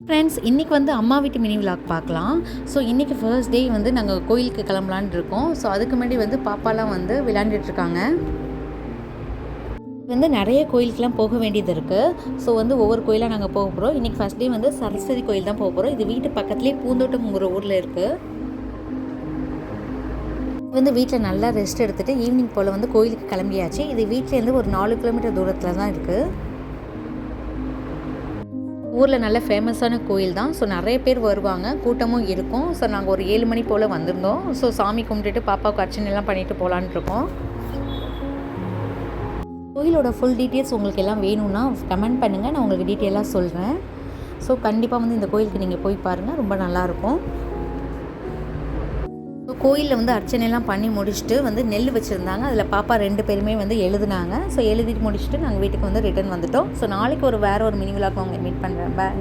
Friends, இன்றைக்கி வந்து அம்மா வீட்டு மினி விலாக் பார்க்கலாம். ஸோ இன்றைக்கி ஃபர்ஸ்ட் டே வந்து நாங்கள் கோயிலுக்கு கிளம்பலான்னு இருக்கோம். ஸோ அதுக்கு முன்னாடி வந்து பாப்பாலாம் வந்து விளையாண்டுட்ருக்காங்க. வந்து நிறைய கோயிலுக்கெலாம் போக வேண்டியது இருக்குது. ஸோ வந்து ஒவ்வொரு கோயிலாக நாங்கள் போக போகிறோம். இன்றைக்கி ஃபஸ்ட் டே வந்து சரஸ்வதி கோயில் தான் போக போகிறோம். இது வீட்டு பக்கத்துலேயே பூந்தோட்டம்ங்கிற ஊரில் இருக்குது. வந்து வீட்டில் நல்லா ரெஸ்ட் எடுத்துகிட்டு ஈவினிங் போல் வந்து கோயிலுக்கு கிளம்பியாச்சு. இது வீட்டிலேருந்து ஒரு 4 கிலோமீட்டர் தூரத்தில் தான் இருக்குது. ஊரில் நல்ல ஃபேமஸான கோயில் தான். ஸோ நிறைய பேர் வருவாங்க, கூட்டமும் இருக்கும். ஸோ நாங்கள் ஒரு 7 மணி போல் வந்திருந்தோம். ஸோ சாமி கும்பிட்டுட்டு பாப்பாவுக்கு அர்ச்சனைலாம் பண்ணிவிட்டு போகலான்னு இருக்கோம். கோயிலோட ஃபுல் டீட்டெயில்ஸ் உங்களுக்கு எல்லாம் வேணும்னா கமெண்ட் பண்ணுங்கள், நான் உங்களுக்கு டீட்டெயிலாக சொல்கிறேன். ஸோ கண்டிப்பாக வந்து இந்த கோயிலுக்கு நீங்கள் போய் பாருங்கள், ரொம்ப நல்லாயிருக்கும். ஸோ கோயிலில் வந்து அர்ச்சனைலாம் பண்ணி முடிச்சுட்டு வந்து நெல் வச்சுருந்தாங்க. அதில் பாப்பா 2 பேருமே வந்து எழுதுனாங்க. ஸோ எழுதிட்டு முடிச்சுட்டு நாங்கள் வீட்டுக்கு வந்து ரிட்டர்ன் வந்துட்டோம். ஸோ நாளைக்கு வேறு ஒரு மினி விலாக் உங்களை மீட் பண்ணுறேன். பாய்.